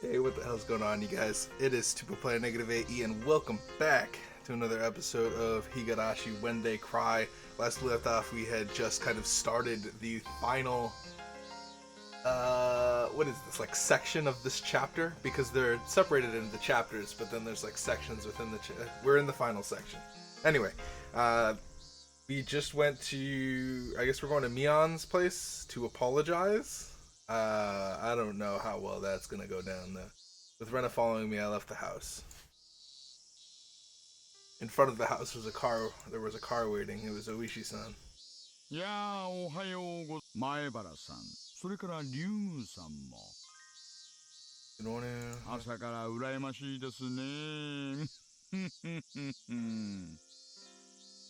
Hey, what the hell's going on, you guys? It is Super Player Negative AE, and welcome back to another episode of Higurashi When They Cry. Last we left off, we had just kind of started the final, what is this, like section of this chapter? Because they're separated into chapters, but then there's like sections within the we're in the final section. Anyway, we just went to, I guess we're going to Mion's place to apologize. I don't know how well that's gonna go down though. With Rena following me, I left the house. In front of the house was a car. There was a car waiting. It was Oishi-san. いやー、おはようご前原さん、それから龍宮さんも。Good morning. 朝から羨ましいですね。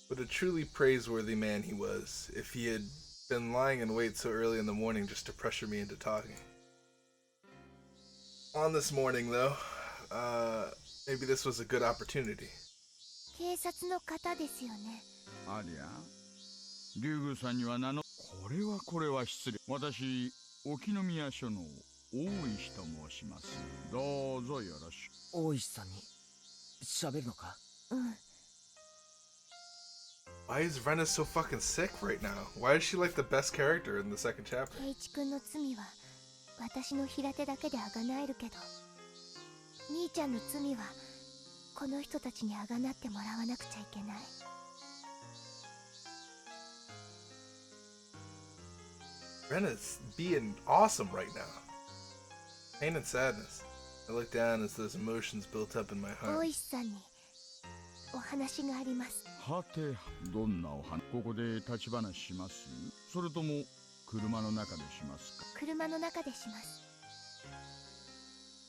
What a truly praiseworthy man he was. If he had been lying in wait so early in the morning just to pressure me into talking. On this morning, though, maybe this was a good opportunity. 警察の方ですよね。ありゃ、龍宮さんにはこれは失礼。私、沖宮署の大石と申します。どうぞよろしく。大石さんに喋るのか？うん。Why is Rena so fucking sick right now? Why is she like the best character in the second chapter? 圭一君の罪は私の平手だけであがなえるけど、兄ちゃんの罪はこの人たちにあがなってもらわなくちゃいけない。Rena's being awesome right now. Pain and sadness. I look down as those emotions built up in my 大 heart. 石さんにお話があります。はて、どんなお話？ここで立ち話します？それとも車の中でしますか？車の中でします。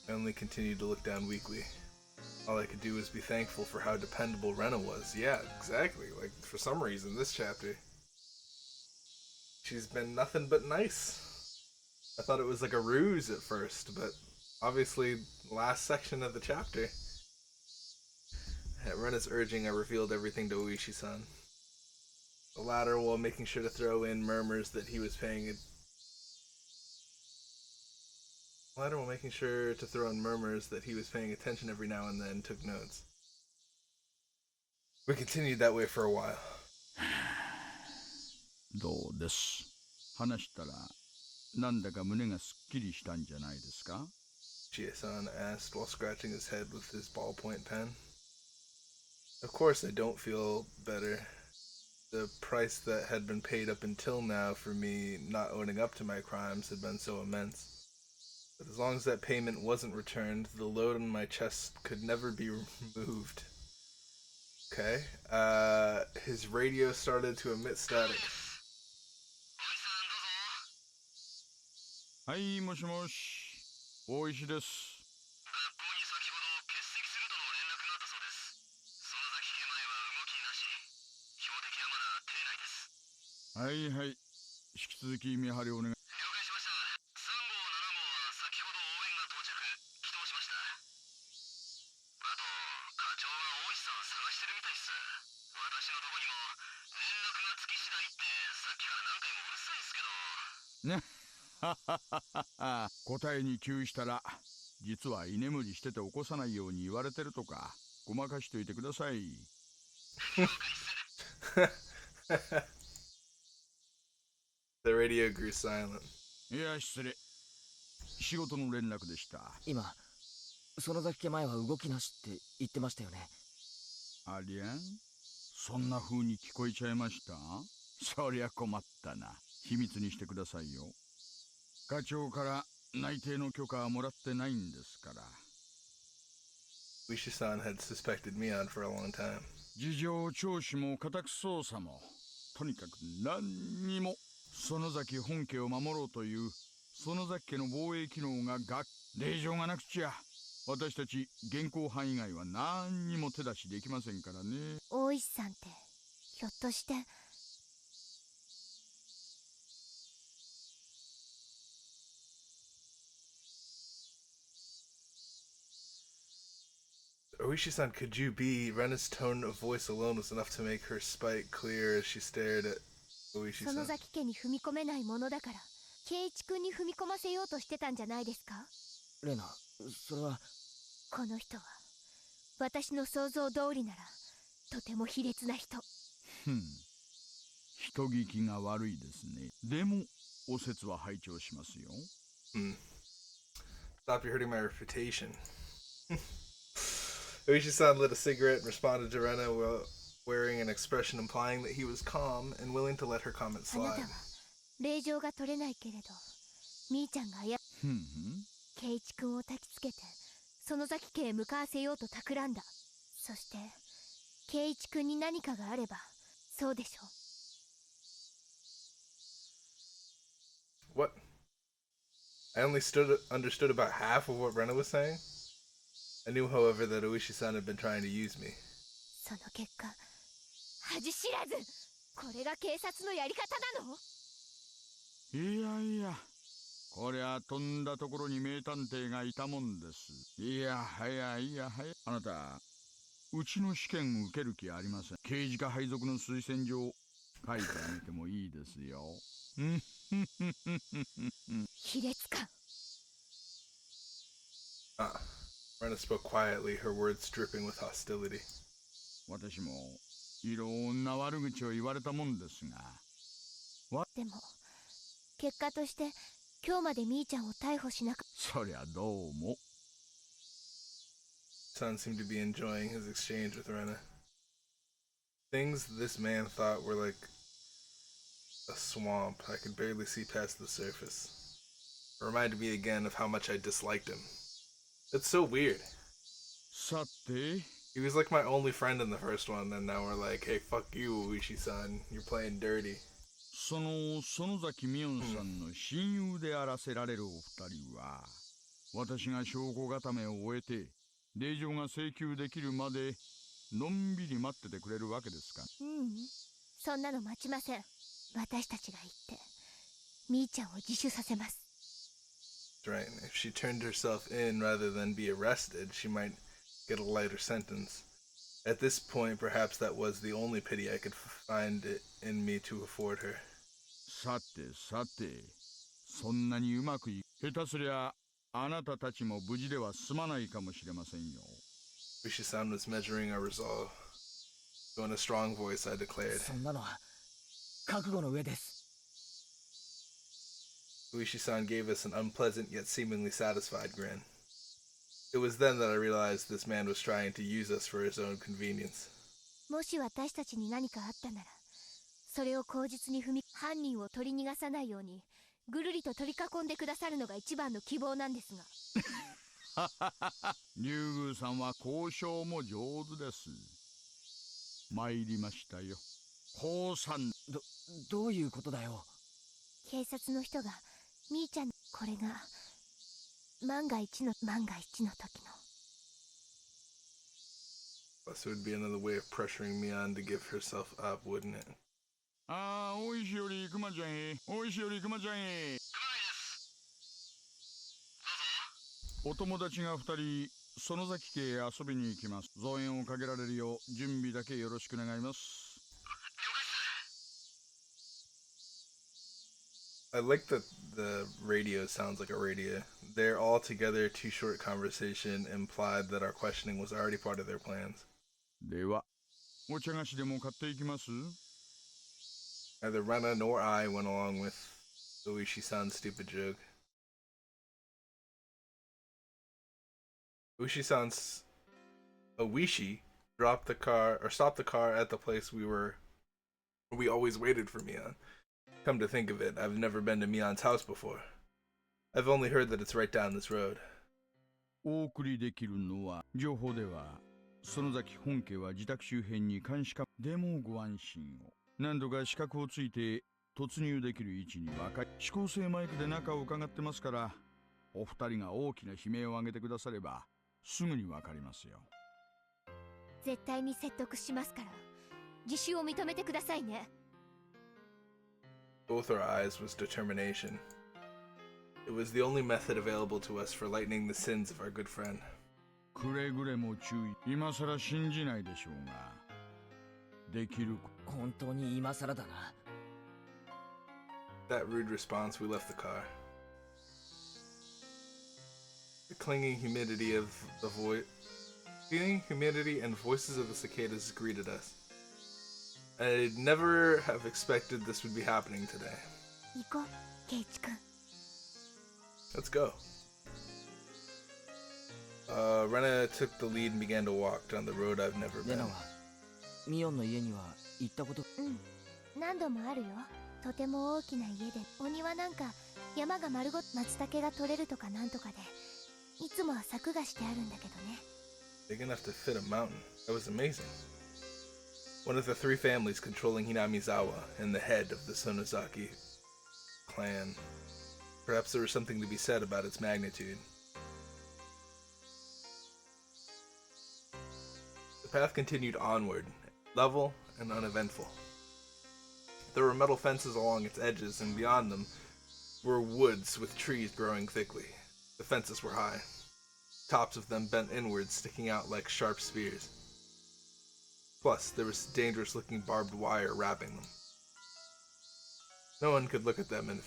I only continued to look down weakly. All I could do was be thankful for how dependable Rena was. Yeah, exactly. Like, for some reason, this chapter, she's been nothing but nice. I thought it was like a ruse at first, but obviously, last section of the chapter, at Rena's urging, I revealed everything to Oishi-san. The latter, while making sure to throw in murmurs that he was paying it. The latter, while making sure to throw in murmurs that he was paying attention every now and then, took notes. We continued that way for a while. どうです。話したら、なんだか胸がすっきりしたんじゃないですか？ Chie-san asked while scratching his head with his ballpoint pen. Of course I don't feel better. The price that had been paid up until now for me not owning up to my crimes had been so immense. But as long as that payment wasn't returned, the load on my chest could never be removed. Okay. His radio started to emit static. はい、もしもし、大石です。学校に先ほど欠席するとの連絡があったそうです。園崎家前は動きなし。標的はまだ邸内です。はいはい、引き続き見張りお願い。了解しました。3号7号は先ほど応援が到着。起動しました。あと課長は大石さん探してるみたいっす。私のとこにも連絡がつき次第ってさっきから何回もうるさいっすけど。ね。答えに窮したら、実は居眠りしてて起こさないように言われてるとか、ごまかしといてください。The radio grew silent. いや、失礼。仕事の連絡でした。今、園崎家前は動きなしって言ってましたよね。ありゃ？そんな風に聞こえちゃいました？そりゃ困ったな。秘密にしてくださいよ。課長から内定の許可はもらってないんですから。Oishi-san had suspected Mion for a long time. 事情聴取も家宅捜査も、とにかく何にも園崎本家を守ろうという園崎家の防衛機能が令状がなくちゃ私たち現行犯以外は何にも手出しできませんからね。大石さんってひょっとして。Oishi-san, could you be? Rena's tone of voice alone was enough to make her spite clear as she stared at 園崎家に踏み込めないものだから圭一君に踏み込ませようとしてたんじゃないですか？レナ、それは。この人は私の想像通りならとても卑劣な人。ふん。人聞きが悪いですね。でも、お説は拝聴しますよ。Stop you hurting my reputation. Oishi-san lit a cigarette and responded to Rena while wearing an expression implying that he was calm and willing to let her comment あなた slide. は令状が取れないけれど、みーちゃんがふんふん。圭一君を焚きつけて園崎家へ向かわせようと企んだ。そして圭一君に何かがあればそうでしょう。 What? I only understood about half of what Rena was saying. I knew, however, that Oishi-san had been trying to use me. その結果、恥知らず、これが警察のやり方なの？いやいや、こりゃとんだところに名探偵がいたもんです。いやはやいやはや。あなた、うちの試験受ける気ありません。刑事課配属の推薦状書いてあげてもいいですよ。卑劣か。Rena spoke quietly, her words dripping with hostility. 私もいろんな悪口を言われたもんですが。でも結果として今日までみーちゃんを逮捕しなかった。そりゃどうも。Son seemed to be enjoying his exchange with Rena. Things this man thought were like a swamp. I could barely see past the surface. It reminded me again of how much I disliked him. It's so weird. さて、 He was like my only friend in the first one, and now we're like, hey, fuck you, Uishi-san. You're playing dirty. その園崎美音さんの親友であらせられるお二人は、私が証拠固めを終えて令状が請求できるまでのんびり待っててくれるわけですか。そんなの待ちません。私たちが行ってみーちゃんを自首させます。 Right. If she turned herself in rather than be arrested, she might get a lighter sentence. At this point, perhaps that was the only pity I could find it in me to afford her. さてさて、そんなにうまくい下手すりゃあなたたちも無事では済まないかもしれませんよ。Uishi-san was measuring our resolve. So in a strong voice, I declared. そんなのは覚悟の上です。Uishi-san gave us an unpleasant yet seemingly satisfied grin. It was then that I realized this man was trying to use us for his own convenience. もし私たちに何かあったならそれを口実に犯人を取り逃がさないようにぐるりと取り囲んでくださるのが一番の希望なんですが。竜宮さんは交渉も上手です。参りましたよ。降参。どういうことだよ。警察の人がみーちゃん、これが万が一の時の。 Plus, it would be another way of pressuring Mion to give herself up, wouldn't it? ああ、大石より熊ちゃんへ。大石より熊ちゃんへ。お友達が2人、園崎家へ遊びに行きます。増援をかけられるよう準備だけよろしく願います。I like that the radio sounds like a radio. Their altogether too short conversation implied that our questioning was already part of their plans. では、お茶菓子でも買っていきます？ Neither Rena nor I went along with Uishi-san's stupid joke. Oishi stopped the car at the place we always waited for Mion. Come to think of it, I've never been to Mion's house before. I've only heard that it's right down this road. お送りできるのは、情報では、園崎本家は自宅周辺に監視カメラ。でもご安心を。何度か資格をついて突入できる位置に若い指向性マイクで中を伺ってますから、お二人が大きな悲鳴を上げてくださればすぐにわかりますよ。絶対に説得しますから自首を認めてくださいね。 Both our eyes was determination. It was the only method available to us for lightening the sins of our good friend. くれぐれも注意。今さら信じないでしょうが、できる。本当に今さらだな。That rude response, we left the car. The clinging humidity of the cleaning humidity and voices of the cicadas greeted us. I'd never have expected this would be happening today. 行こう、ケイチ君。 Let's go. Rena took the lead and began to walk down the road I've never レ been. ナはミオンの家には行ったこと。うん、何度もあるよ。とても大きな家で、お庭なんか山が丸ごと松茸が取れるとかなんとかで、いつもは柵がしてあるんだけどね。 Big enough to fit a mountain. That was amazing. One of the three families controlling Hinamizawa and the head of the Sonozaki clan. Perhaps there was something to be said about its magnitude. The path continued onward, level and uneventful. There were metal fences along its edges, and beyond them were woods with trees growing thickly. The fences were high, tops of them bent inwards, sticking out like sharp spears. Plus, there was dangerous-looking barbed wire wrapping them. No one could look at them and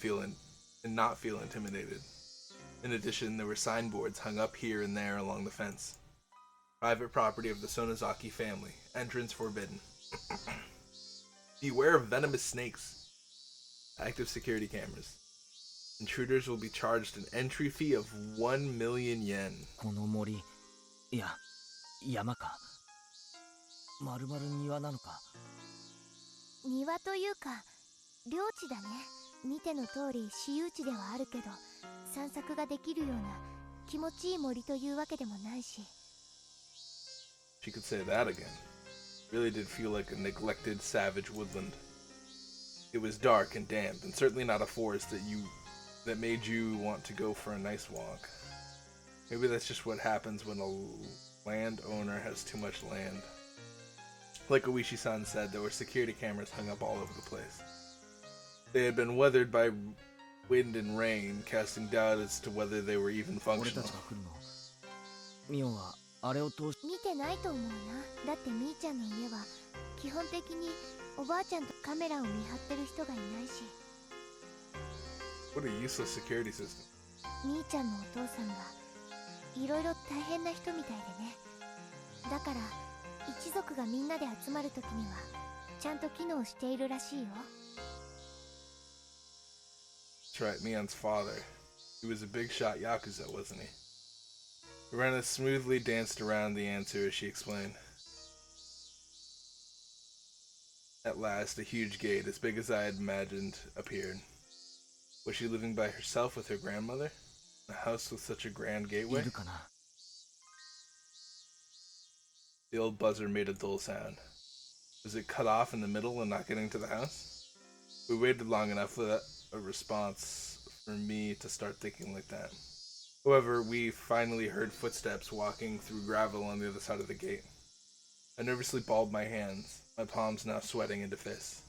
not feel intimidated. In addition, there were signboards hung up here and there along the fence. Private property of the Sonozaki family. Entrance forbidden. Beware of venomous snakes. Active security cameras. Intruders will be charged an entry fee of 1 million yen. この森、いや、山か。まるまる庭なのか。庭というか、領地だね。見ての通り私有地ではあるけど、散策ができるような気持ちいい森というわけでもないし。She could say that again. Really did feel like a neglected savage woodland. It was dark and damp, and certainly not a forest that made you want to go for a nice walk. Maybe that's just what happens when a landowner has too much land. Like Oishi-san said, there were security cameras hung up all over the place. They had been weathered by wind and rain, casting doubt as to whether they were even 俺 functional. たちが来るの。ミオンはあれを通し。見てないと思うな。だってみーちゃんの家は基本的におばあちゃんとカメラを見張ってる人がいないし。 What a useless security system. みーちゃんのお父さんがいろいろ大変な人みたいでね。だから一族がみんなで集まるときにはちゃんと機能しているらしいよ。 That's right, Mion's father. He was a big shot Yakuza, wasn't he? Rena smoothly danced around the answer as she explained. At last, a huge gate, as big as I had imagined, appeared. Was she living by herself with her grandmother? A house with such a grand い gateway? るかな。 The old buzzer made a dull sound. Was it cut off in the middle and not getting to the house? We waited long enough for a response for me to start thinking like that. However, we finally heard footsteps walking through gravel on the other side of the gate. I nervously balled my hands, my palms now sweating into fists.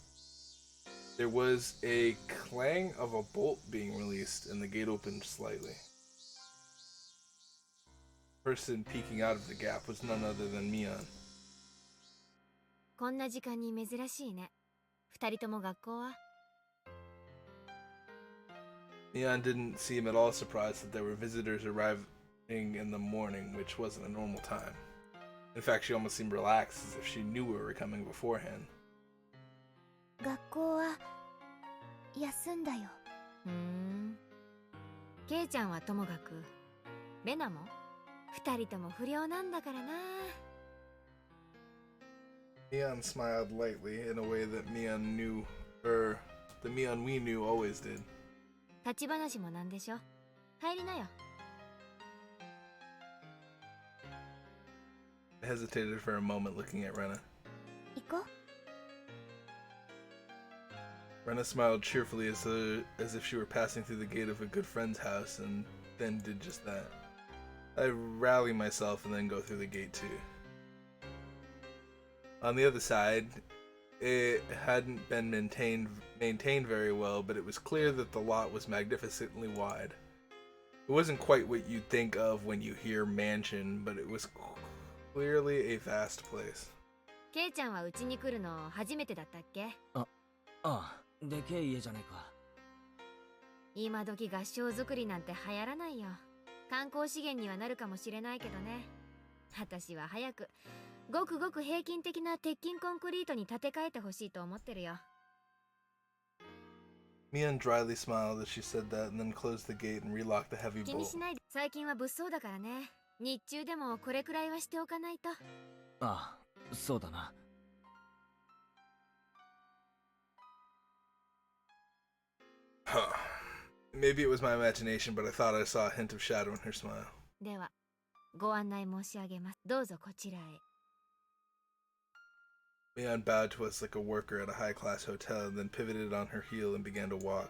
There was a clang of a bolt being released, and the gate opened slightly. The person peeking out of the gap was none other than Mion. こんな時間に珍しいね。二人とも学校は？ Mion didn't seem at all surprised that there were visitors arriving in the morning, which wasn't a normal time. In fact, she almost seemed relaxed, as if she knew we were coming beforehand. 学校は休んだよ。ケイちゃんはともかく、レナも二人とも不良なんだからな。Mion smiled lightly in a way that Mion knew, or the Mion we knew always did. 立ち話もなんでしょ。入りなよ。I hesitated for a moment, looking at Rena. 行こう。 Rena smiled cheerfully as if she were passing through the gate of a good friend's house, and then did just that. I rally myself and then go through the gate too. On the other side, it hadn't been maintained very well, but it was clear that the lot was magnificently wide. It wasn't quite what you'd think of when you hear mansion, but it was clearly a vast place. ケイちゃんはうちに来るの初めてだったっけ？ああ、でけえ家じゃねえか。今時合掌造りなんて流行らないよ。観光資源にはなるかもしれないけどね。私は早くごくごく平均的な鉄筋コンクリートに建て替えてほしいと思ってるよ。Mian dryly smiled as she said that and then closed the gate and relocked the heavy 気に bolt. しないで。最近は物騒だからね。日中でもこれくらいはしておかないと。ああ、そうだな。Huh. Maybe it was my imagination, but I thought I saw a hint of shadow in her smile. ではご案内申し上げます。どうぞこちらへ。Mian bowed to us like a worker at a high-class hotel, and then pivoted on her heel and began to walk.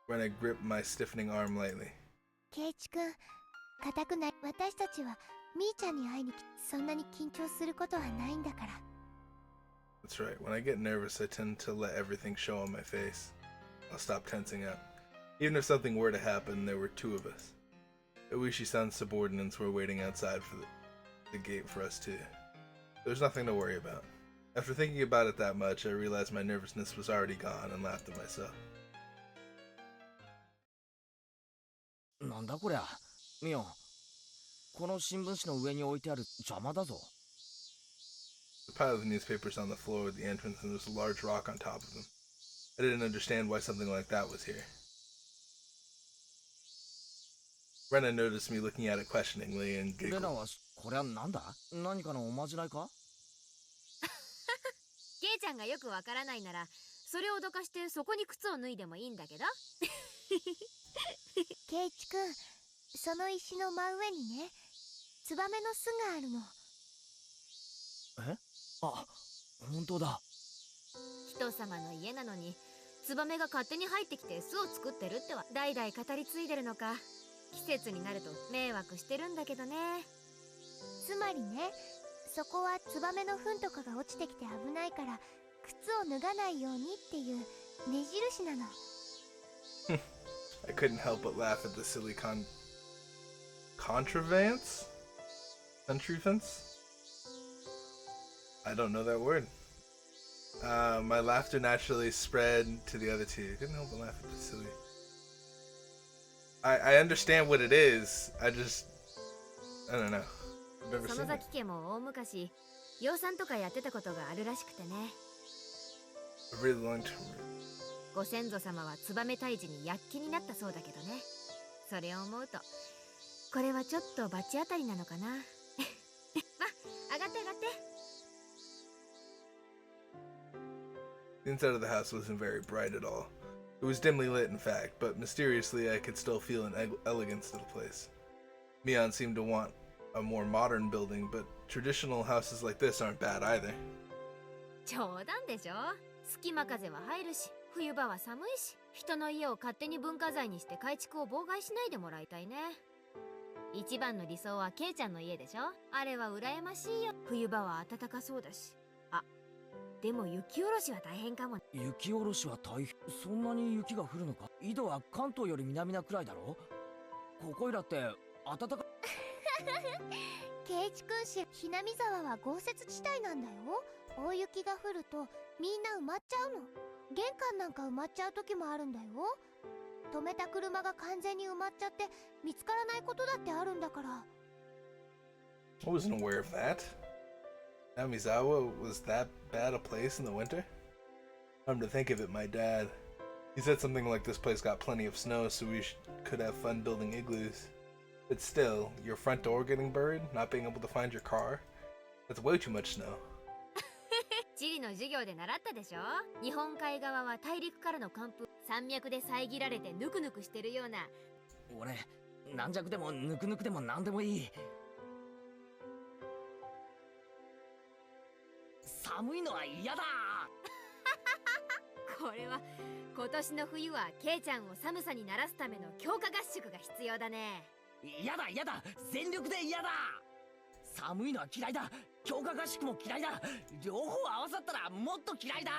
Rena gripped my stiffening arm lightly. ケイチ君、固くない。私たちはみーちゃんに会いに来、そんなに緊張することはないんだから。That's right. When I get nervous, I tend to let everything show on my face. I'll stop tensing up. Even if something were to happen, there were two of us. Uishi-san's subordinates were waiting outside for the gate for us too. There's nothing to worry about. After thinking about it that much, I realized my nervousness was already gone and laughed at myself. なんだこりゃ。ミオン、この新聞紙の上に置いてある邪魔だぞ。The pile of newspapers on the floor at the entrance, and there was a large rock on top of them. I didn't understand why something like that was here. Rena noticed me looking at it questioningly and レナ giggled. はこれはなんだ？何かのおまじないか？ケイちゃんがよくわからないならそれをどかしてそこに靴を脱いでもいいんだけど。ケイチ君、その石の真上にね、ツバメの巣があるの。え？あ、本当だ。人様の家なのにツバメが勝手に入ってきて巣を作ってるっては代々語り継いでるのか。季節になると迷惑してるんだけどね。つまりね、そこはツバメの糞とかが落ちてきて危ないから靴を脱がないようにっていう目印なの。I couldn't help but laugh at the silly contrivance? Contrivance? I don't know that word. My laughter naturally spread to the other two. Couldn't help but laugh at the silly. I understand what it is. I don't know. I've never 園 seen it. 崎家も大昔養蚕とかやってたことがあるらしくてね。A really long term. ご先祖様はツバメ退治に躍起になったそうだけどね。それを思うとこれはちょっと罰当たりなのかな。ま、上がって上がって。 The inside of the house wasn't very bright at all. It was dimly lit, in fact, but mysteriously I could still feel an elegance to the place. Mion seemed to want a more modern building, but traditional houses like this aren't bad either. 冗談でしょ。隙間風は入るし冬場は寒いし、人の家を勝手に文化財にして改築を妨害しないでもらいたいね。一番の理想はケイちゃんの家でしょ。あれは羨ましいよ。冬場は暖かそうだし。あ、でも雪下ろしは大変かも。雪下ろしは大変。そんなに雪が降るのか？緯度は関東より南なくらいだろ？ここいらって暖か。ケイチ君氏、ひなみ沢は豪雪地帯なんだよ。大雪が降るとみんな埋まっちゃうの。玄関なんか埋まっちゃう時もあるんだよ。止めた車が完全に埋まっちゃって見つからないことだってあるんだから。 I wasn't aware of that. Namizawa was that bad a place in the winter? Come to think of it, my dad. He said something like this place got plenty of snow so we could have fun building igloos. But still, your front door getting buried, not being able to find your car? That's way too much snow. 地理の授業で習ったでしょ。日本海側は大陸からの寒風、山脈で遮られてぬくぬくしてるような。俺、軟弱でもぬくぬくでも何でもいい。寒いのは嫌だ。これは今年の冬はケイちゃんを寒さに慣らすための強化合宿が必要だね。嫌だ嫌だ、全力で嫌だ。寒いのは嫌いだ。強化合宿も嫌いだ。両方合わさったらもっと嫌いだ。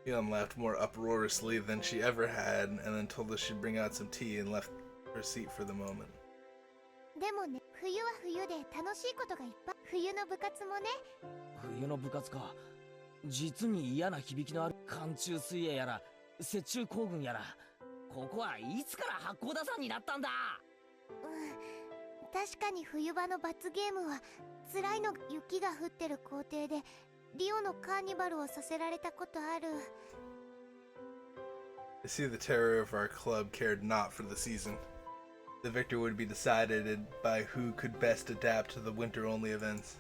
Mion laughed more uproariously than she ever had, and then told us she'd bring out some tea and left her seat for the moment. でもね、冬は冬で楽しいことがいっぱい。冬の部活もね。冬の部活か。実に嫌な響きのある寒中水泳やら雪中行軍やら、ここはいつから八甲田山になったんだ。確かに冬場の罰ゲームは辛いの。雪が降ってる校庭でリオのカーニバルをさせられたことある。 I see the terror of our club cared not for the season. The victor would be decided by who could best adapt to the winter-only events.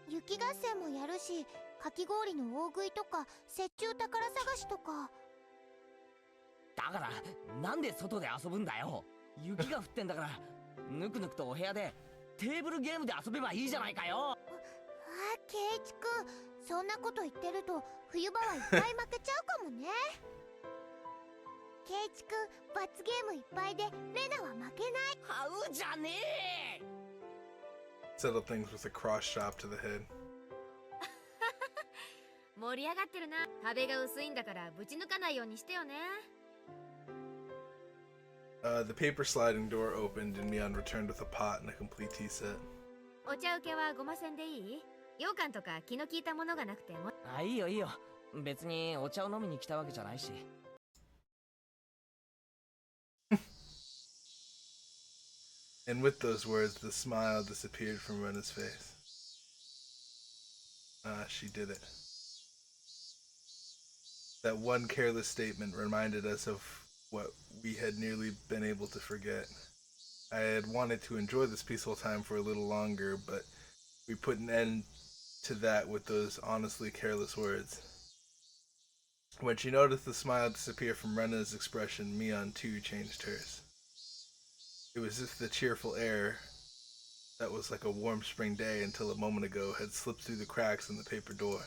雪合戦もやるし、かき氷の大食いとか雪中宝探しとか。だからなんで外で遊ぶんだよ。雪が降ってんだからぬくぬくとお部屋でテーブルゲームで遊べばいいじゃないかよ。ケイチくん、そんなこと言ってると冬場はいっぱい負けちゃうかもね。ケイチくん、罰ゲームいっぱいでレナは負けない。はうじゃねえ。 Settle things with a cross chop to the head. 盛り上がってるな。壁が薄いんだからぶち抜かないようにしてよね。The paper sliding door opened and Mion returned with a pot and a complete tea set. お茶受けはごませんでいい？羊羹とか気の利いたものがなくても。あ、いいよいいよ。別にお茶を飲みに来たわけじゃないし。And with those words, the smile disappeared from Rena's face. She did it. That one careless statement reminded us of what we had nearly been able to forget. I had wanted to enjoy this peaceful time for a little longer, but we put an end to that with those honestly careless words. When she noticed the smile disappear from Rena's expression, Mion too changed hers. It was as if the cheerful air that was like a warm spring day until a moment ago had slipped through the cracks in the paper door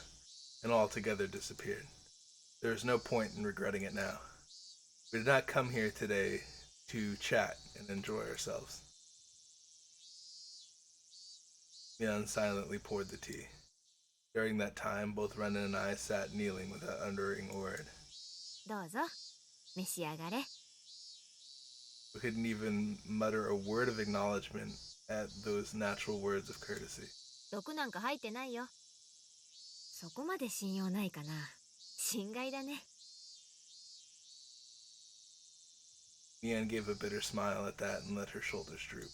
and altogether disappeared. There is no point in regretting it now. We did not come here today to chat and enjoy ourselves. Mion silently poured the tea. During that time, both Renan and I sat kneeling without uttering a word. どうぞ召し上がれ。 We couldn't even mutter a word of acknowledgement at those natural words of courtesy. 毒なんか入ってないよ。そこまで信用ないかな。心外だね。 Mian gave a bitter smile at that and let her shoulders droop.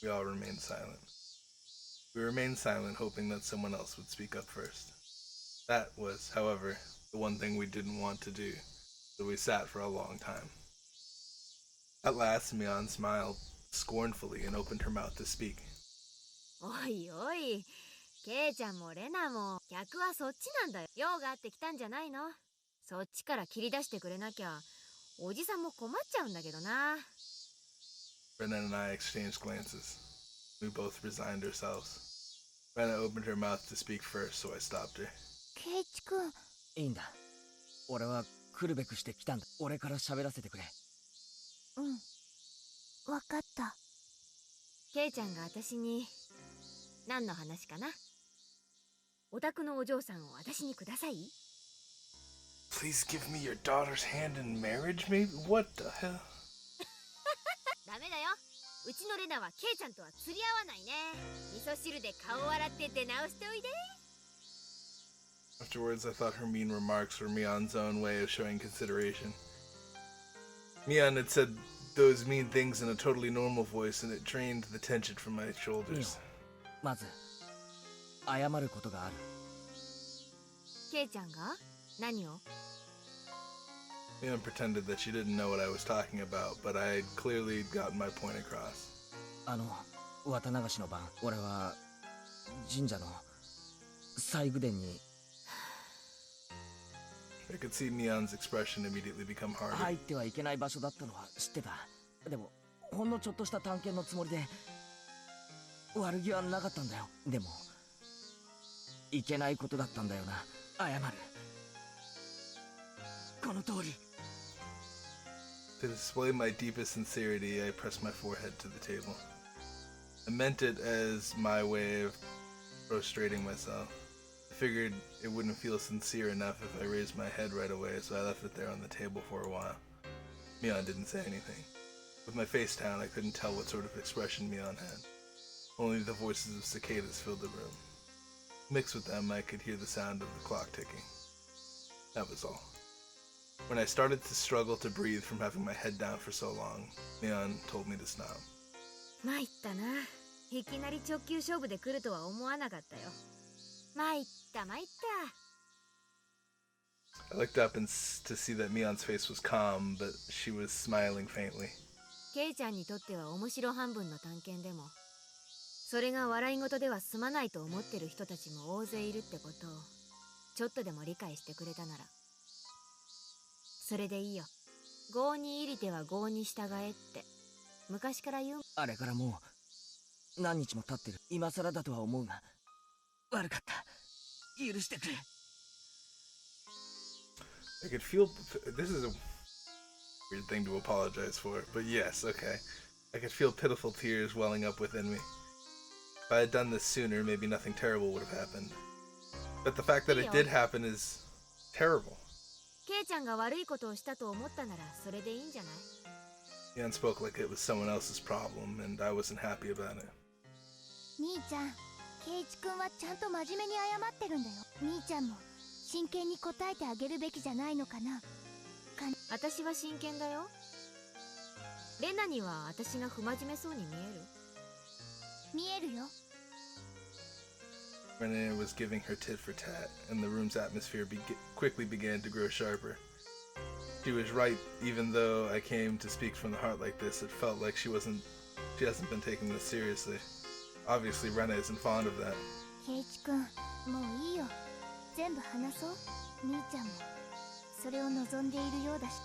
We all remained silent. We remained silent, hoping that someone else would speak up first. That was, however, the one thing we didn't want to do, so we sat for a long time. At last, Mian smiled scornfully and opened her mouth to speak. おいおい、ケイちゃんもレナも客はそっちなんだよ。用があってきたんじゃないの？そっちから切り出してくれなきゃおじさんも困っちゃうんだけどな。 Rena and I exchanged glances. We both resigned ourselves. Rena opened her mouth to speak first, so I stopped her. ケイチくん、いいんだ。俺は来るべくして来たんだ。俺から喋らせてくれ。わかった。ケイちゃんが私に何の話かな？お宅のお嬢さんを私にください。 Please give me your daughter's hand in marriage, maybe? What the hell? ダメだよ。うちのレナはケイちゃんとは釣り合わないね。味噌汁で顔を洗って出直しておいで。 Afterwards, I thought her mean remarks were Mion's own way of showing consideration. Mion had said those mean things in a totally normal voice, and it drained the tension from my shoulders. まず謝ることがある。ケイちゃんが何を？ Mion pretended that she didn't know what I was talking about, but I had clearly gotten my point across. 綿流しの晩、俺は神社の西宮殿に I could see Mion's expression immediately become harder. 入ってはいけない場所だったのは知ってた。でもほんのちょっとした探検のつもりで悪気はなかったんだよ。でもいけないことだったんだよな。謝る。この通り。 To display my deepest sincerity, I pressed my forehead to the table. I meant it as my way of prostrating myself. I figured it wouldn't feel sincere enough if I raised my head right away, so I left it there on the table for a while. Mion didn't say anything. With my face down, I couldn't tell what sort of expression Mion had. Only the voices of cicadas filled the room. Mixed with them, I could hear the sound of the clock ticking. That was all. When I started to struggle to breathe from having my head down for so long, Mion told me to stop. 参ったな。いきなり直球勝負で来るとは思わなかったよ。参った参った。I looked up to see that Mion's face was calm, but she was smiling faintly. ケイちゃんにとっては面白半分の探検でも、それが笑い事では済まないと思ってる人たちも大勢いるってことをちょっとでも理解してくれたならそれでいいよ。郷に入りては郷に従えって昔から言う。あれからもう何日も経ってる。今更だとは思うが悪かった。許してくれ。 I could feel this is a weird thing to apologize for, but yes, okay. I could feel pitiful tears welling up within me. If I had done this sooner, maybe nothing terrible would have happened. But the fact that it did happen is terrible. ケイちゃんが悪いことをしたと思ったならそれでいいんじゃない？ Ian spoke like it was someone else's problem, and I wasn't happy about it. 兄ちゃん、ケイチ君はちゃんと真面目に謝ってるんだよ。兄ちゃんも真剣に答えてあげるべきじゃないのかな。私は真剣だよ。レナには私が不真面目そうに見える？見えるよ。 Renee was giving her tit for tat, and the room's atmosphere quickly began to grow sharper. She was right, even though I came to speak from the heart like this, it felt like she hasn't been taking this seriously. Obviously, Renee isn't fond of that. ケイチ君、もういいよ。全部話そう。兄ちゃんもそれを望んでいるようだし。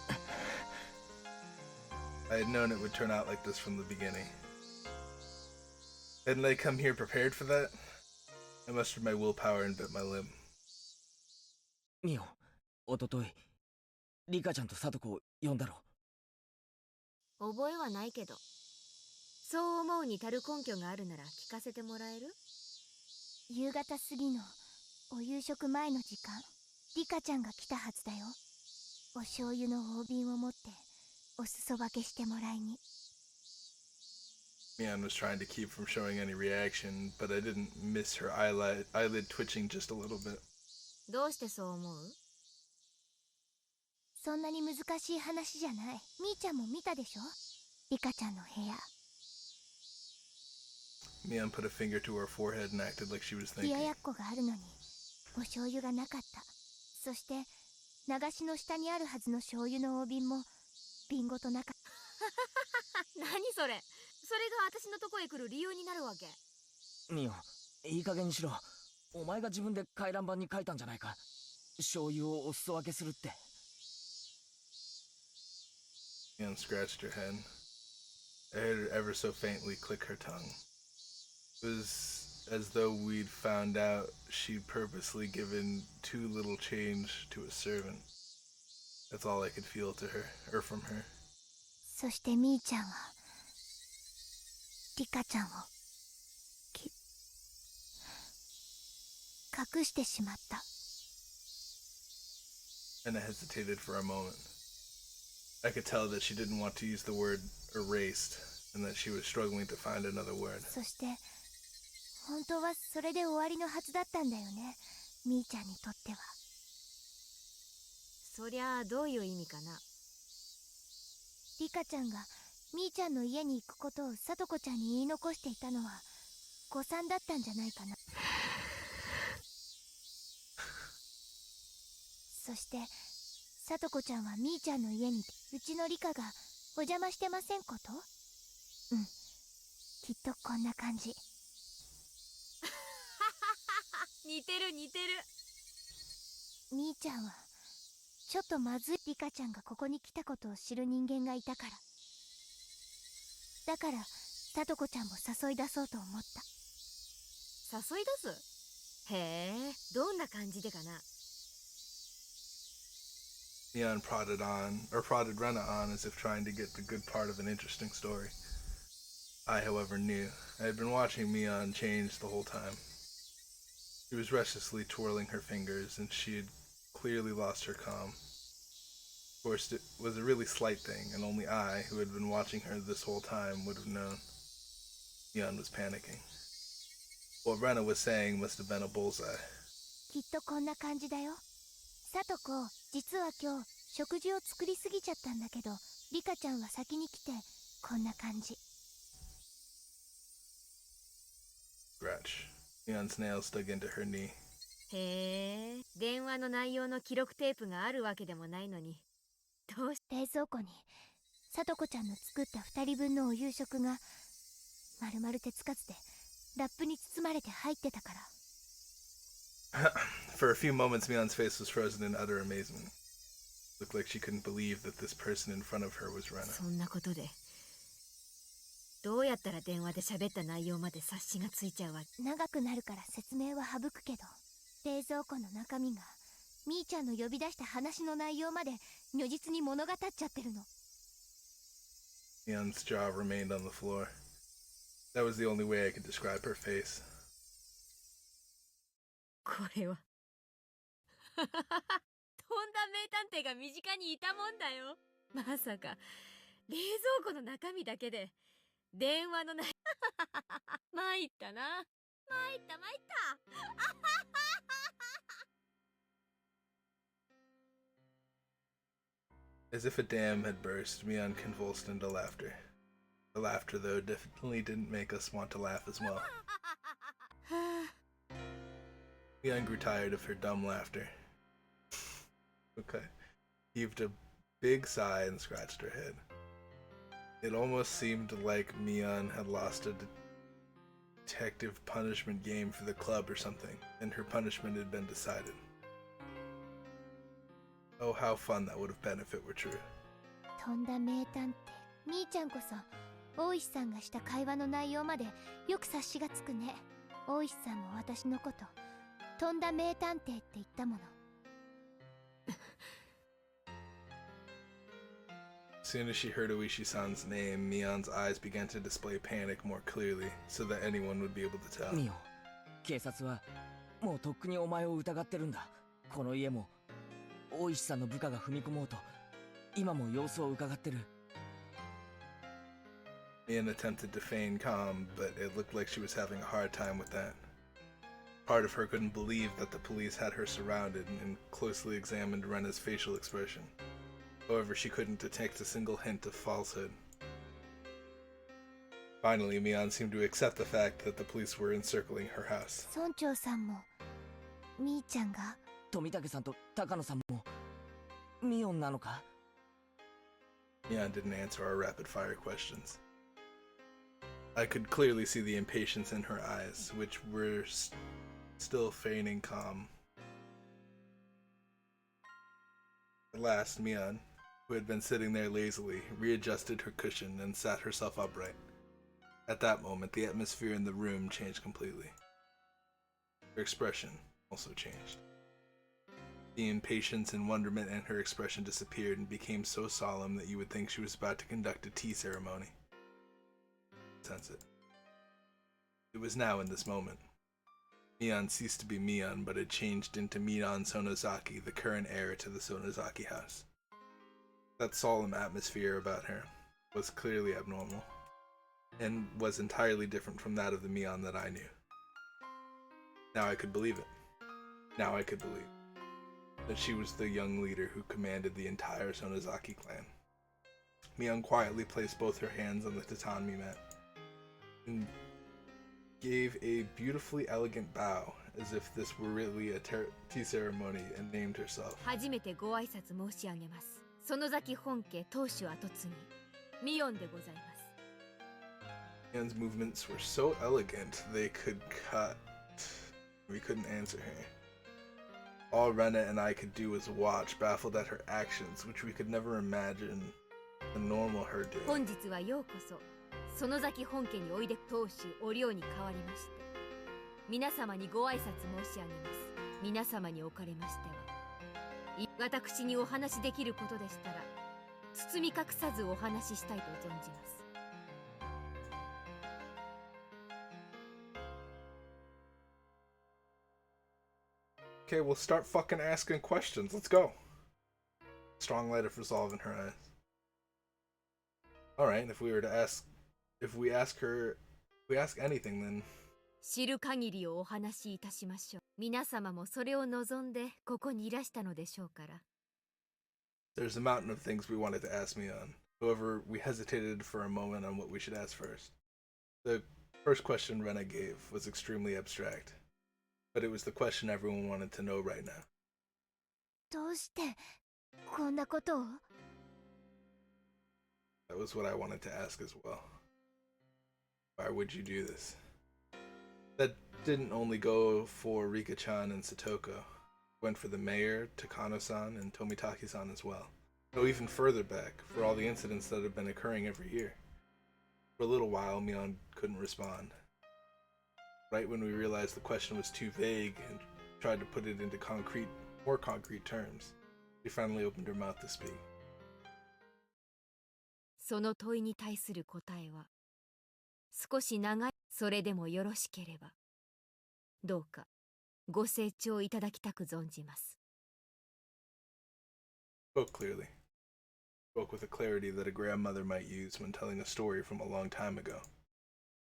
I had known it would turn out like this from the beginning. Hadn't I come here prepared for that? I mustered my willpower and bit my lip. ミオ、おとといリカちゃんとサトコを呼んだろ。覚えはないけど、そう思うに足る根拠があるなら聞かせてもらえる？夕方過ぎのお夕食前の時間、リカちゃんが来たはずだよ。お醤油の大瓶を持ってお裾分けしてもらいに。Mian was trying to keep from showing any reaction, but I didn't miss her eyelid twitching just a little bit. どうしてそう思う？そんなに難しい話じゃない。みーちゃんも見たでしょ？リカちゃんの部屋。Mian put a finger to her forehead and acted like she was 冷 thinking. ややっこがあるのにお醤油がなかった。そして流しの下にあるはずの醤油の大瓶も瓶ごとなかった。何それ？それが私のとこへ来る理由になるわけ？ミオ、いい加減にしろ。お前が自分で回覧板に書いたんじゃないか。醤油をお裾分けするって。Mian scratched her head. I heard her ever so faintly click her tongue. It was as though we'd found out she'd purposely given too little change to a servant. That's all I could feel to her, or from her. そしてみーちゃんはリカちゃんを隠してしまった。 And I hesitated for a moment. I could tell that she didn't want to use the word erased, and that she was struggling to find another word. そして本当はそれで終わりのはずだったんだよね、みーちゃんにとっては。そりゃあどういう意味かな？リカちゃんがみーちゃんの家に行くことをさとこちゃんに言い残していたのは誤算だったんじゃないかな。そしてさとこちゃんはみーちゃんの家にうちのリカがお邪魔してませんこと？うん、きっとこんな感じ。似てる似てる。みーちゃんはちょっとまずい。リカちゃんがここに来たことを知る人間がいたから。だからさとこちゃんも誘い出そうと思った。誘い出す？へえ、どんな感じでかな？ Mian prodded Rena on as if trying to get the good part of an interesting story. I, however, knew. I had been watching Mian change the whole time. She was restlessly twirling her fingers, and she had clearly lost her calm. Of course, it was a really slight thing, and only I, who had been watching her this whole time, would have known. Mian was panicking. What Rena was saying must have been a bullseye. きっとこんな感じだよ。さとこ、実は今日食事を作りすぎちゃったんだけど、リカちゃんは先に来てこんな感じ。Scratch. Mion's nails dug into her knee. へえ、電話の内容の記録テープがあるわけでもないのに。どうし冷蔵庫にさとこちゃんの作った2人分のお夕食がまるまる手つかずでラップに包まれて入ってたから。For a few moments, Mion's face was frozen in utter amazement. Looked like she couldn't believe that this person in front of her was Rena. そんなことでどうやったら電話で喋った内容まで察しがついちゃうわけ。長くなるから説明は省くけど、冷蔵庫の中身がみーちゃんの呼び出した話の内容まで如実に物語っちゃってるの。Mion's jaw remained on the floor. That was the only way I could describe her face. これはとんだ名探偵が身近にいたもんだよ。まさか冷蔵庫の中身だけで電話のない参ったな。参った参った。As if a dam had burst, Mion convulsed into laughter. The laughter, though, definitely didn't make us want to laugh as well. Mion grew tired of her dumb laughter. Okay. Heaved a big sigh and scratched her head. It almost seemed like Mion had lost a detective punishment game for the club or something, and her punishment had been decided. Oh, how fun that would have been if it were true. とんだ名探偵。みーちゃんこそ大石さんがした会話の内容までよく察しがつくね。大石さんも私のこととんだ名探偵って言ったもの。As soon as she heard Oishi-san's name, Mion's eyes began to display panic more clearly, so that anyone would be able to tell. ミオ、警察はもうとっくにお前を疑ってるんだ。この家も大石さんの部下が踏み込もうと今も様子を伺ってる。Mion attempted to feign calm, but it looked like she was having a hard time with that. Part of her couldn't believe that the police had her surrounded and closely examined Rena's facial expression. However, she couldn't detect a single hint of falsehood. Finally, Mion seemed to accept the fact that the police were encircling her house. 村長さんもみーちゃんが。富武さんと高野さんもミオンなのか？ Mion didn't answer our rapid-fire questions. I could clearly see the impatience in her eyes, which were still feigning calm. At last, Mion, who had been sitting there lazily, readjusted her cushion and sat herself upright. At that moment, the atmosphere in the room changed completely. Her expression also changed. The impatience and wonderment in her expression disappeared and became so solemn that you would think she was about to conduct a tea ceremony. Sense it. It was now in this moment. Mion ceased to be Mion, but had changed into Mion Sonozaki, the current heir to the Sonozaki house. That solemn atmosphere about her was clearly abnormal, and was entirely different from that of the Mion that I knew. Now I could believe it. Now I could believe that she was the young leader who commanded the entire Sonozaki clan. Mion quietly placed both her hands on the tatami mat and gave a beautifully elegant bow as if this were really a tea ceremony and named herself. 初めてご挨拶申し上げます。園崎本家当主跡継ぎミオンでございます。Mion's movements were so elegant they could cut. We couldn't answer her. All Rena and I could do was watch, baffled at her actions, which we could never imagine the normal her doing. 本日はようこそ園崎本家においで当主お領に代わりまして皆様にご挨拶申し上げます。皆様におかれましては私にお話しできることでしたら包み隠さずお話ししたいと存じます。Okay, we'll start fucking asking questions. Let's go. Strong light of resolve in her eyes. Alright, if we ask anything, then 知る限りをお話しいたしましょう。皆様もそれを望んでここにいらしたのでしょうから。There's a mountain of things we wanted to ask me on. However, we hesitated for a moment on what we should ask first. The first question Rena gave was extremely abstract, but it was the question everyone wanted to know right now. どうしてこんなことを？ That was what I wanted to ask as well. Why would you do this? That didn't only go for Rika-chan and Satoko. It went for the mayor, Takano-san, and Tomitaki-san as well. Go even further back, for all the incidents that have been occurring every year. For a little while, Mion couldn't respond. Right when we realized the question was too vague and tried to put it into more concrete terms, she finally opened her mouth to speak. その問いに対する答えは少し長い。それでもよろしければどうかご清聴いただきたく存じます。 Spoke clearly. Spoke with a clarity that a grandmother might use when telling a story from a long time ago.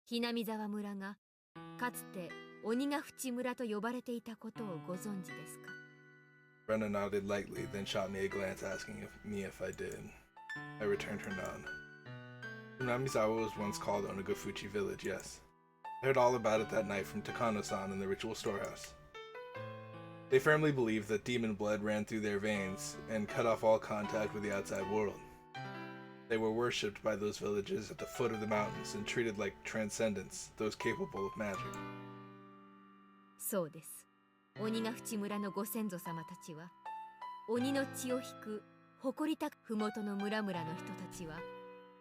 ひなみ沢村がかつて鬼ヶ淵村と呼ばれていたことをご存知ですか？ Brenna nodded lightly, then shot me a glance asking me if I did. I returned her nod. Hinamizawa was once called Onigafuchi village, yes. I heard all about it that night from Takano-san in the ritual storehouse. They firmly believed that demon blood ran through their veins and cut off all contact with the outside world. They were worshipped by those villages at the foot of the mountains and treated like transcendents, those capable of magic. そうです。鬼ヶ淵村のご先祖様たちは鬼の血を引く誇り高く麓の村々の人たちは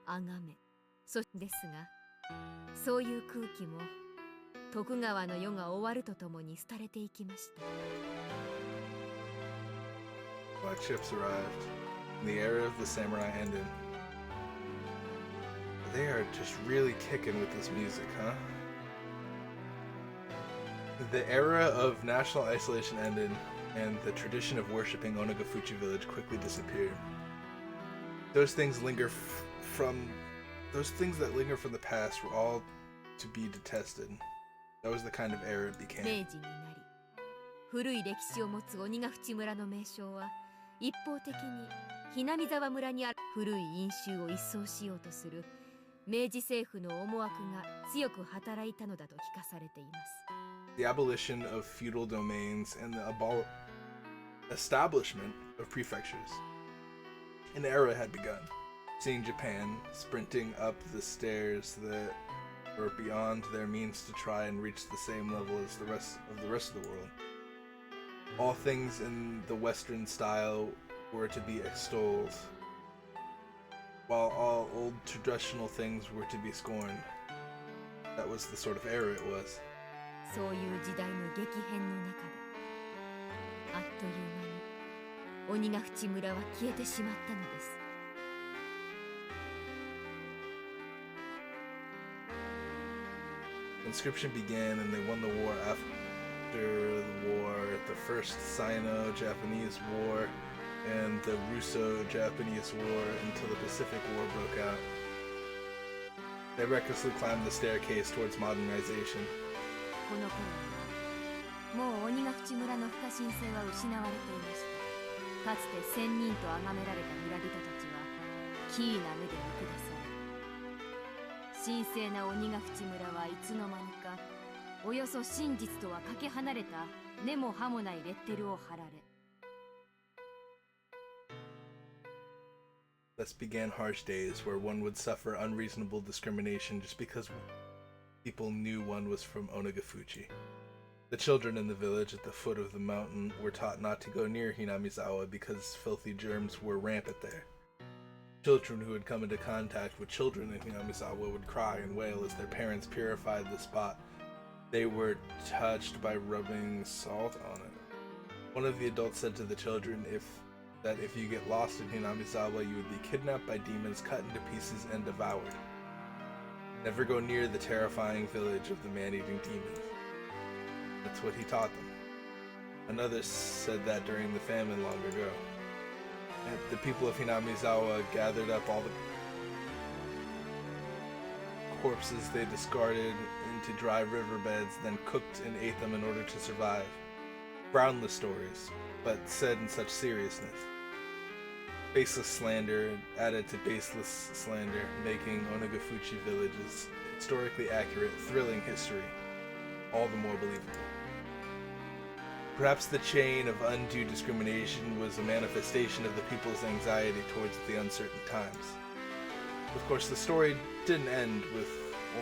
崇めですが、そういう空気も徳川の世が終わるとともに廃れていきました。 Black ships arrived, and the era of the samurai ended. They are just really kicking with this music, huh? The era of national isolation ended, and the tradition of worshipping Onigafuchi village quickly disappeared. Those things that linger from the past were all to be detested. That was the kind of era it became. 明治になり、古い歴史を持つ鬼ヶ淵村の名称は一方的にひなみ沢村にある古い因習を一掃しようとする明治政府の思惑が強く働いたのだと聞かされています。 The abolition of feudal domains and the establishment of prefectures. An era had begun, seeing Japan sprinting up the stairs that were beyond their means to try and reach the same level as the rest of the world. All things in the Western style were to be extolled, while all old traditional things were to be scorned. That was the sort of era it was. そういう時代の激変の中であっという間に鬼ヶ淵村は消えてしまったのです。 Conscription began and they won the war after the war, the first Sino-Japanese War and the Russo-Japanese War until the Pacific War broke out. They recklessly climbed the staircase towards modernization. この頃にはもう鬼ヶ淵村の不可侵性は失われていました。かつて仙人と崇められた村人たちは奇異な目で見下され、神聖な鬼ヶ淵村はいつの間にかおよそ真実とはかけ離れた根も葉もないレッテルを貼られ、 Thus began harsh days where one would suffer unreasonable discrimination just because people knew one was from Onigafuchi. The children in the village at the foot of the mountain were taught not to go near Hinamizawa because filthy germs were rampant there. Children who had come into contact with children in Hinamizawa would cry and wail as their parents purified the spot. They were touched by rubbing salt on it. One of the adults said to the children that if you get lost in Hinamizawa, you would be kidnapped by demons, cut into pieces, and devoured. Never go near the terrifying village of the man-eating demons. That's what he taught them. Another said that during the famine long ago. And the people of Hinamizawa gathered up all the corpses they discarded into dry riverbeds, then cooked and ate them in order to survive. Groundless stories, but said in such seriousness. Baseless slander added to baseless slander, making Onigafuchi village's historically accurate, thrilling history all the more believable. Perhaps the chain of undue discrimination was a manifestation of the people's anxiety towards the uncertain times. Of course, the story didn't end with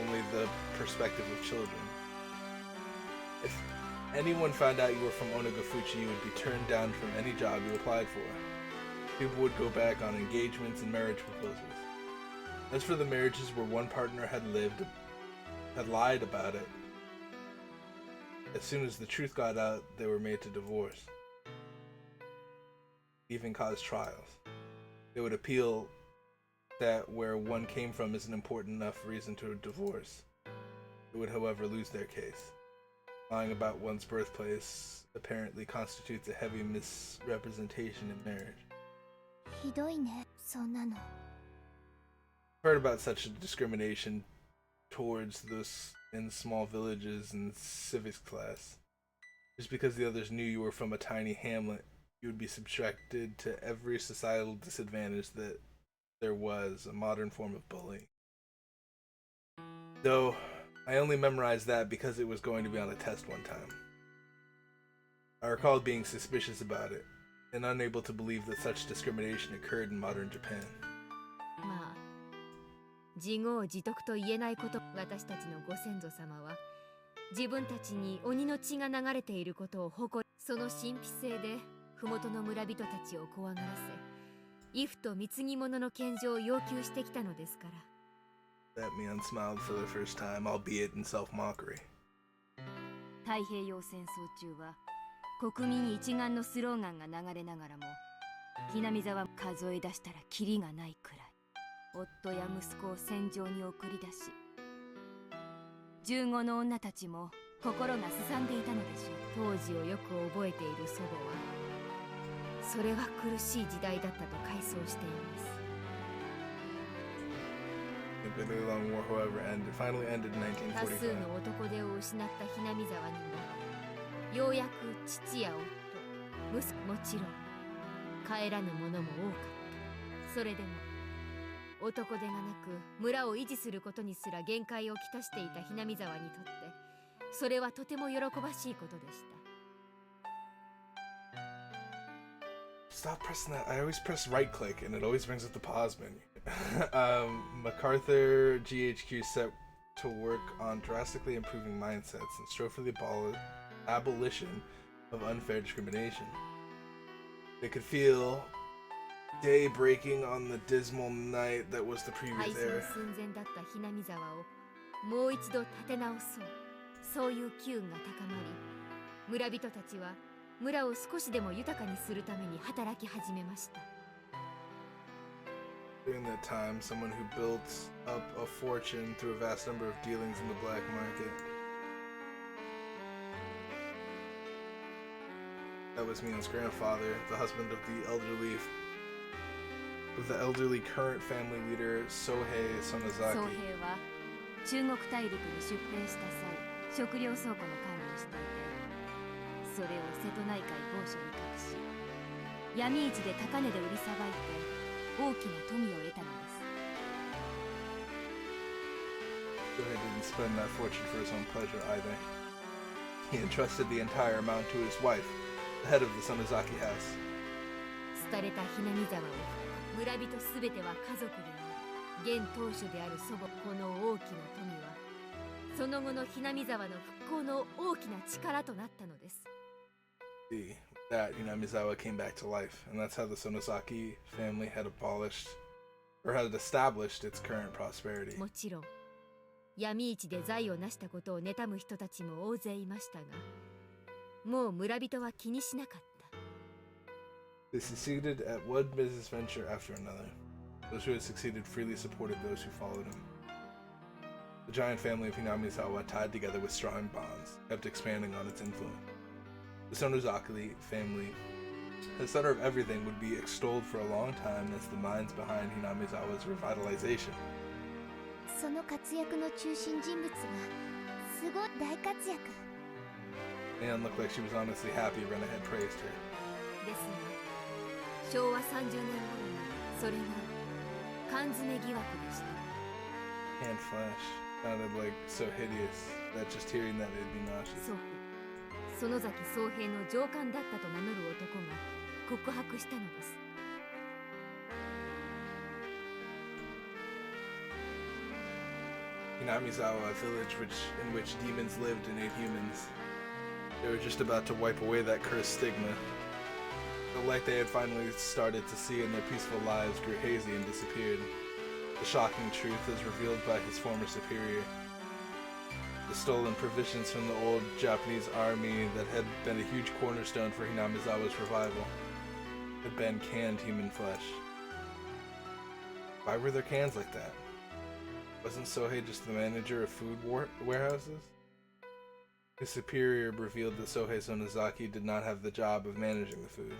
only the perspective of children. If anyone found out you were from Onigafuchi, you would be turned down from any job you applied for. People would go back on engagements and marriage proposals. As for the marriages where one partner had lied about it, as soon as the truth got out, they were made to divorce. Even caused trials. They would appeal that where one came from isn't important enough reason to divorce. It would, however, lose their case. Lying about one's birthplace apparently constitutes a heavy misrepresentation in marriage. ひどいね、そんなの。 Heard about such discrimination towards those in small villages and civics class. Just because the others knew you were from a tiny hamlet, you would be subjected to every societal disadvantage that there was, a modern form of bullying. Though, I only memorized that because it was going to be on a test one time. I recalled being suspicious about it, and unable to believe that such discrimination occurred in modern Japan. まあ自業自得と言えないこと。私たちのご先祖様は自分たちに鬼の血が流れていることを誇り、その神秘性で麓の村人たちを怖がらせ、畏怖と貢ぎ物の献上を要求してきたのですから。Batman smiled for the first time, albeit in self-mockery. 太平洋戦争中は国民一丸のスローガンが流れながらも、ひなみ沢数え出したらキリがないくらい夫や息子を戦場に送り出し、15の女たちも心がすさんでいたのでしょう。当時をよく覚えている祖母は、それは苦しい時代だったと回想しています。 The bitterly long war, however, finally ended in 多数1945. の男手を失ったひなみ沢にも、ようやく父や夫、息子もちろん帰らぬ者も多かった。それでも男手がなく村を維持することにすら限界をきたしていたひなみ沢にとって、それはとても喜ばしいことでした。 Stop pressing that. I always press right click and it always brings up the pause menu. MacArthur GHQ set to work on drastically improving mindsets and strove for the abolition of unfair discrimination. They could feel day breaking on the dismal night that was the 廃 previous 線 era. 寸前だったひなみ沢をもう一度立て直そう、そういう機運が高まり、村人たちは村を少しでも豊かにするために働き始めました。 During that time, someone who built up a fortune through a vast number of dealings in the black market. That was Mion's grandfather, the husband of the elderly current family leader Sohei 宗 Sonozaki. 平は中国大陸に出兵した際、食料倉庫の管理をしていて、それを瀬戸内海某所に隠し、闇市で高値で売りさばいて大きな富を得たのです。 Sohei didn't spend that fortune for his own pleasure either. He entrusted the entire amount to his wife, the head of the Sonozaki house. 廃れたひなみ沢を村人すべては家族であり、現当主である祖母。この大きな富はその後のひなみ沢の復興の大きな力となったのです。 See, that Hinamizawa came back to life, and that's how the Sonozaki family had established its current prosperity. もちろん闇市で財を成したことを妬む人たちも大勢いましたが、もう村人は気にしなかった。 They succeeded at one business venture after another. Those who had succeeded freely supported those who followed him. The giant family of Hinamizawa, tied together with strong bonds, kept expanding on its influence. The Sonozaki family, the center of everything, would be extolled for a long time as the minds behind Hinamizawa's revitalization. その活躍の中心人物がすごい大活躍。 Anne looked like she was honestly happy Rena had praised her. ですが昭和30年頃にそれが缶詰疑惑でした。 Hand flash sounded like so hideous that just hearing that made me nauseous. 祖父園崎宗平の上官だったと名乗る男が告白したのです。 Hinamizawa, a village in which demons lived and ate humans. They were just about to wipe away that cursed stigma. The light they had finally started to see in their peaceful lives grew hazy and disappeared. The shocking truth as revealed by his former superior. The stolen provisions from the old Japanese army that had been a huge cornerstone for Hinamizawa's revival had been canned human flesh. Why were there cans like that? Wasn't Sohei just the manager of food warehouses? His superior revealed that Sohei Sonozaki did not have the job of managing the food.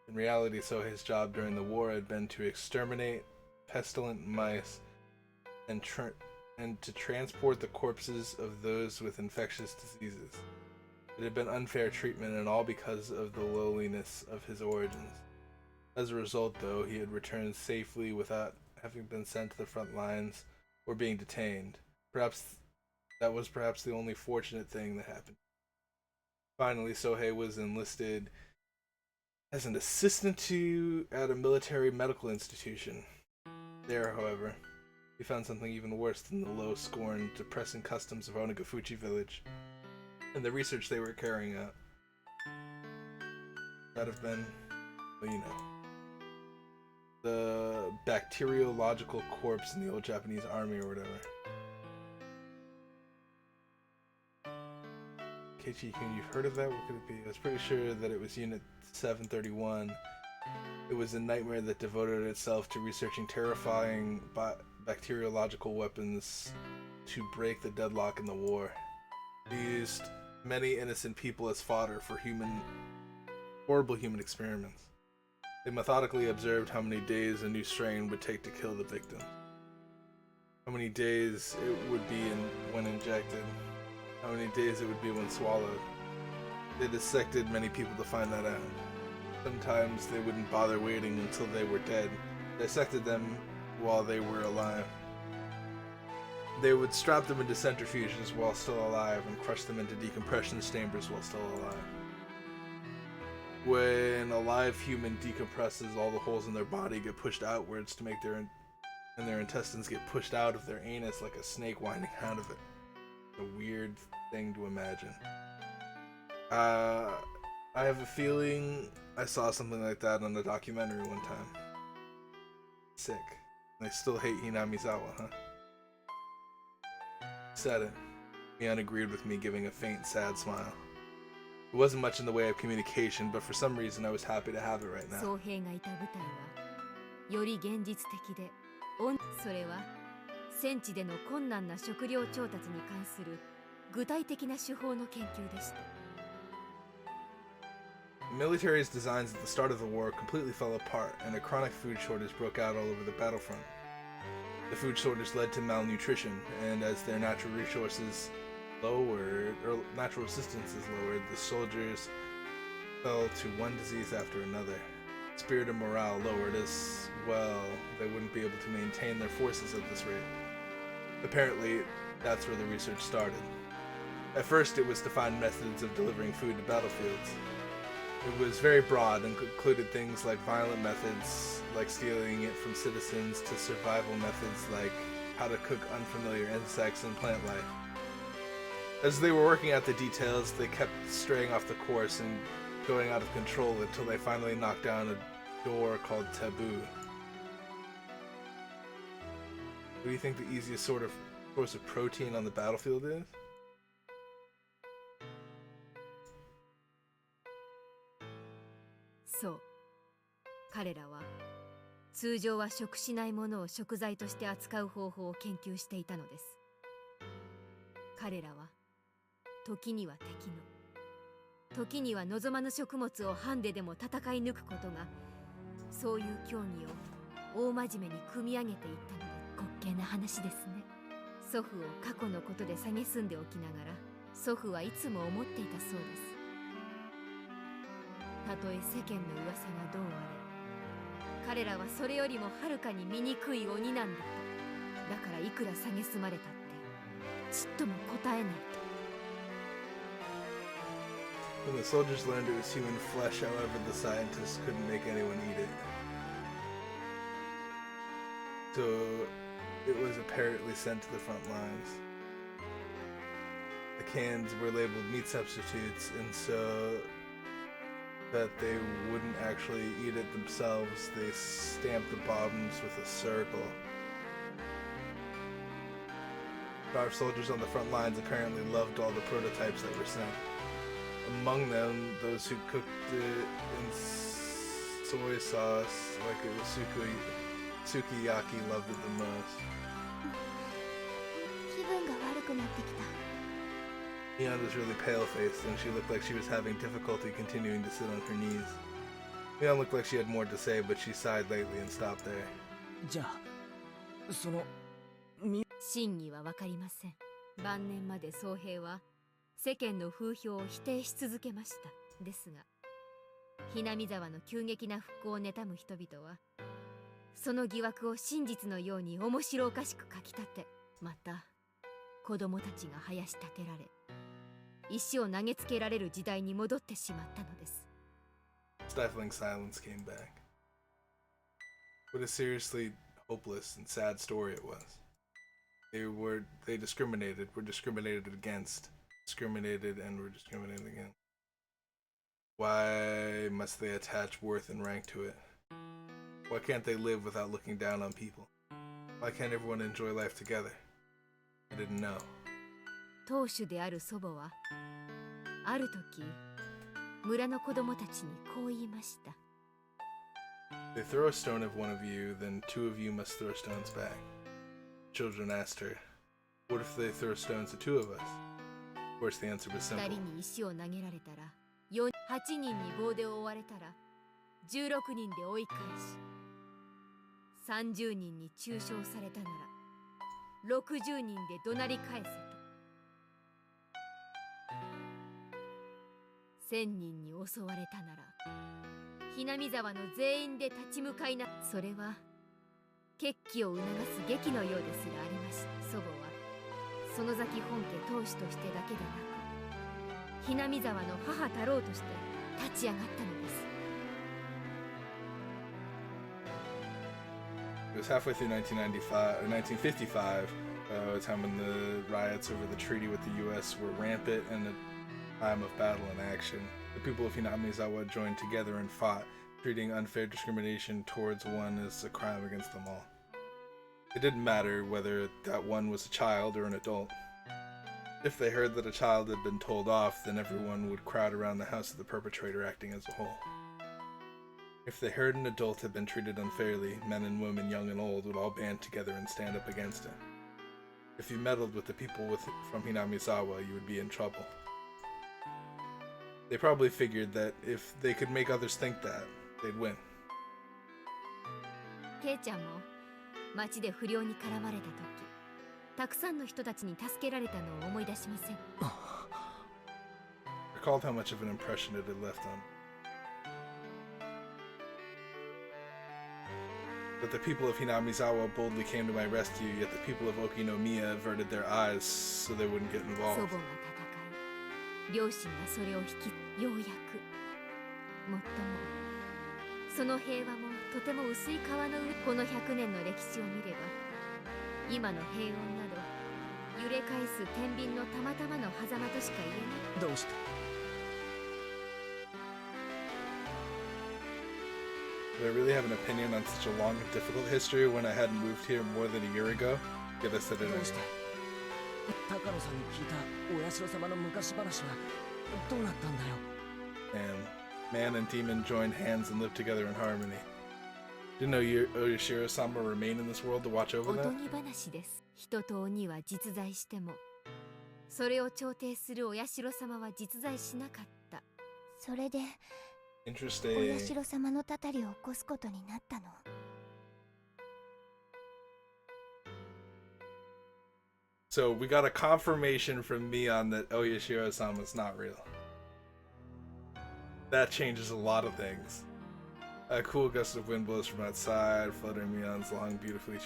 In reality, Sohei's job during the war had been to exterminate pestilent mice and to transport the corpses of those with infectious diseases. It had been unfair treatment, and all because of the lowliness of his origins. As a result, though, he had returned safely without having been sent to the front lines or being detained. That was perhaps the only fortunate thing that happened. Finally, Sohei was enlisted as an assistant at a military medical institution. There, however, he found something even worse than the low, scorned, depressing customs of Onigafuchi village and the research they were carrying out. That'd have been, well, you know, the bacteriological corpse in the old Japanese army or whatever. Keiichi-kun, you've heard of that? What could it be? I was pretty sure that it was Unit 731. It was a nightmare that devoted itself to researching terrifying bacteriological weapons to break the deadlock in the war. They used many innocent people as fodder for horrible human experiments. They methodically observed how many days a new strain would take to kill the victim, how many days it would be when injected, how many days it would be when swallowed. They dissected many people to find that out. Sometimes they wouldn't bother waiting until they were dead, dissected them while they were alive. They would strap them into centrifuges while still alive and crush them into decompression chambers while still alive. When a live human decompresses, all the holes in their body get pushed outwards to make their intestines get pushed out of their anus like a snake winding out of it. A weird thing to imagine. I have a feeling I saw something like that on a documentary one time. Sick. And they still hate Hinamizawa, huh? Said it. Mian agreed with me, giving a faint, sad smile. It wasn't much in the way of communication, but for some reason I was happy to have it right now. 宗平がいた部隊はより現実的で、それは戦地での困難な食料調達に関する具体的な手法の研究でした。The military's designs at the start of the war completely fell apart, and a chronic food shortage broke out all over the battlefront. The food shortage led to malnutrition, and as their natural resources lowered, or natural resistance is lowered, the soldiers fell to one disease after another. Spirit and morale lowered as well. They wouldn't be able to maintain their forces at this rate. Apparently, that's where the research started. At first, it was to find methods of delivering food to battlefields. It was very broad and included things like violent methods, like stealing it from citizens, to survival methods like how to cook unfamiliar insects and plant life. As they were working out the details, they kept straying off the course and going out of control until they finally knocked down a door called Taboo. What do you think the easiest source of protein on the battlefield is? So, 彼らは通常は食しないものを食材として扱う方法を研究していたのです。彼らは時には敵の、時には望まぬ食物をハンデでも戦い抜くことが、そういう競技を大真面目に組み上げていったので、滑稽な話ですね。祖父を過去のことで蔑んでおきながら、祖父はいつも思っていたそうです。たとえ世間の噂がどうあれ、彼らはそれよりもはるかに醜い鬼なんだと。だからいくら蔑まれたってちっとも答えないと。 When the soldiers learned it was human flesh, however, the scientists couldn't make anyone eat it. So it was apparently sent to the front lines. The cans were labeled meat substitutes, and so that they wouldn't actually eat it themselves, they stamped the bottoms with a circle. Our soldiers on the front lines apparently loved all the prototypes that were sent. Among them, those who cooked it in soy sauce like it was sukiyaki loved it the most. 気分が悪くなってきた。 Mian was really pale-faced, and she looked like she was having difficulty continuing to sit on her knees. Mian looked like she had more to say, but she sighed lightly and stopped there. じゃあその真偽は分かりません。晩年まで宗平は世間の風評を否定し続けました。ですが、ひなみ沢の急激な復興を妬む人々は、その疑惑を真実のように面白おかしく書き立て、また子供たちが生やし立てられ、石を投げつけられる時代に戻ってしまったのです。 Stifling silence came back. What a seriously hopeless and sad story it was. They discriminated, were discriminated against, discriminated and were discriminated against. Why must they attach worth and rank to it? Why can't they live without looking down on people? Why can't everyone enjoy life together? I didn't know. 当主である祖母は、ある時、村の子供たちにこう言いました。They throw a stone at one of you, then two of you must throw stones back. Children asked her, what if they throw stones at two of us? Of course, the answer was 2 simple. 人に石を投げられたら、8人に棒で追われたら、16人で追い返し、30人に中傷されたなら、60人で怒鳴り返せと。1000人に襲われたなら、ひなみ沢の全員で立ち向かいな。それは決起を促す劇のようですらありました。祖母は園崎本家当主としてだけでなく、ひなみ沢の母太郎として立ち上がったのです。 It was halfway through 1995 or 1955, a time when the riots over the treaty with the U.S. were rampant and a time of battle and action. The people of Hinamizawa joined together and fought, treating unfair discrimination towards one as a crime against them all. It didn't matter whether that one was a child or an adult. If they heard that a child had been told off, then everyone would crowd around the house of the perpetrator, acting as a whole. If they heard an adult had been treated unfairly, men and women, young and old, would all band together and stand up against it. If you meddled with the people from Hinamizawa, you would be in trouble. They probably figured that if they could make others think that, they'd win. ケイちゃんも町で不良に絡まれた時、たくさんの人たちに助けられたのを思い出しません。Recalled how much of an impression it had left on. But the people of Hinamizawa boldly came to my rescue, yet the people of Okinomiya averted their eyes so they wouldn't get 祖 involved. 母が戦い、両親がそれを引き、ようやく。もっとも、その平和もとても薄い川の上。この100年の歴史を見れば、今の平穏など揺れ返す天秤のたまたまの狭間としか言えない。どうして Did I really have an opinion on such a long and difficult history when I hadn't moved here more than a year ago? Get us at it どうして anyway. 高野さんに聞いたお社様の昔話はどうなったんだよ。 Man and demon joined hands and lived together in harmony. Didn't know Oyashiro-sama remain in this world to watch over おと that? ぎ話です。人と鬼は実在しても、それを調停するお社様は実在しなかった。それでお Interesting. 社様のたたりを起こすことになったの。So we got a confirmation from Mion that Oyashiro-sama's not real. That changes a lot of things. A cool gust of wind blows from outside, fluttering Mion's long, beautifully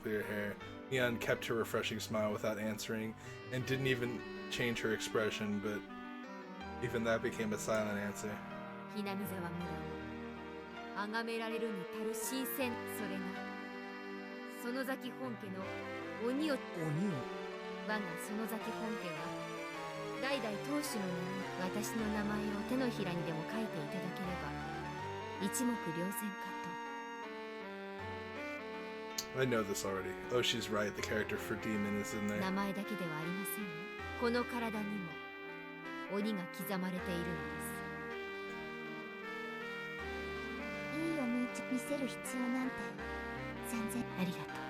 clear hair. Mion kept her refreshing smile without answering, and didn't even change her expression, but even that became a silent answer. ひなみざわ村を崇められるに足る新鮮、それが園崎本家の鬼を鬼を我が園崎本家は代々当主の名に私の名前を手のひらにでも書いていただければ一目瞭然かと。 I know this already. Oh, she's right. The character for Demon is in there. 名前だけではありませんよ。この体にも鬼が刻まれているのです。いいお兄ちゃん見せる必要なんて全然。ありがとう。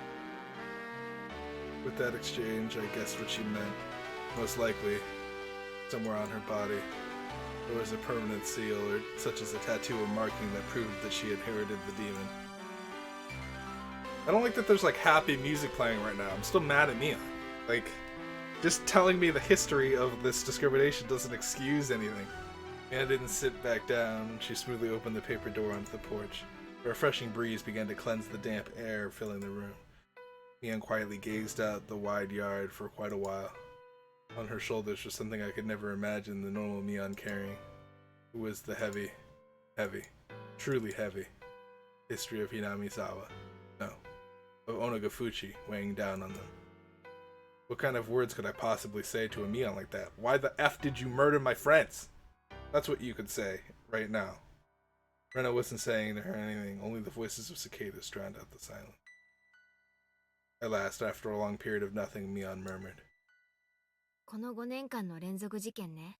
With that exchange, I guessed what she meant. Most likely, somewhere on her body, there was a permanent seal, or such as a tattoo or marking that proved that she inherited the demon. I don't like that there's like happy music playing right now. I'm still mad at Mion. Like, just telling me the history of this discrimination doesn't excuse anything. Anna didn't sit back down. She smoothly opened the paper door onto the porch. A refreshing breeze began to cleanse the damp air filling the room. Mion quietly gazed out the wide yard for quite a while. On her shoulders was something I could never imagine the normal Mion carrying. It was the heavy, truly heavy history of Hinamizawa. No, of Onigafuchi weighing down on them. What kind of words could I possibly say to a Mion like that? Why the F did you murder my friends? That's what you could say right now. Rena wasn't saying to her anything, only the voices of cicadas drowned out the silence. At last, after a long period of nothing, Mion murmured. この5年間の連続事件ね。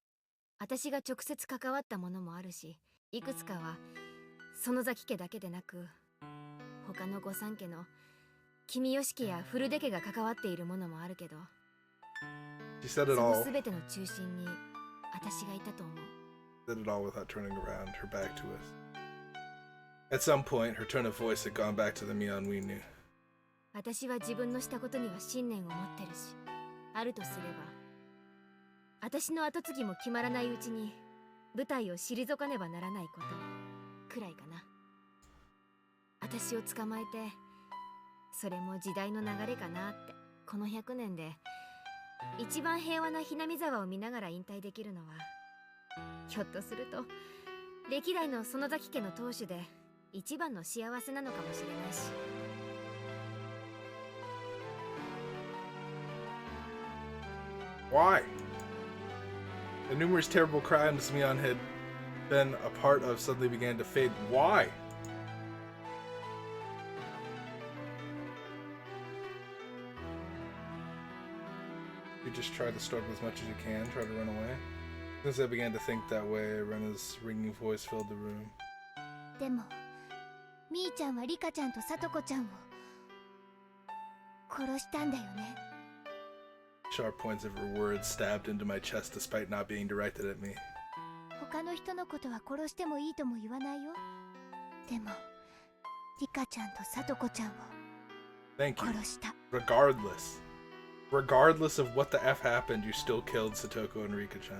私が直接関わったものもあるし、いくつかは園崎家だけでなく、他の御三家の君吉家や古出家が関わっているものもあるけど、She said it その all. 全ての中心に私がいたと思う。 Said it all without turning around, her back to us. At some point, her tone of voice had gone back to the Mion we knew. 私は自分のしたことには信念を持ってるし、あるとすれば、私の後継ぎも決まらないうちに舞台を退かねばならないことくらいかな。私を捕まえて、それも時代の流れかなって。この100年で一番平和なひなみ沢を見ながら引退できるのは、ひょっとすると歴代の園崎家の当主で一番の幸せなのかもしれないし。 Why? The numerous terrible crimes Mion had been a part of suddenly began to fade. Why? You just try to struggle as much as you can, try to run away. Since I began to think that way, Rena's ringing voice filled the room. でもみーちゃんはリカちゃんとさとこちゃんを殺したんだよね。 Sharp points of her words stabbed into my chest despite not being directed at me. 他の人のことは殺してもいいとも言わないよ。でもリカちゃんとさとこちゃんを Thank you. 殺した。 Regardless of what the F happened, you still killed Satoko and Rika-chan.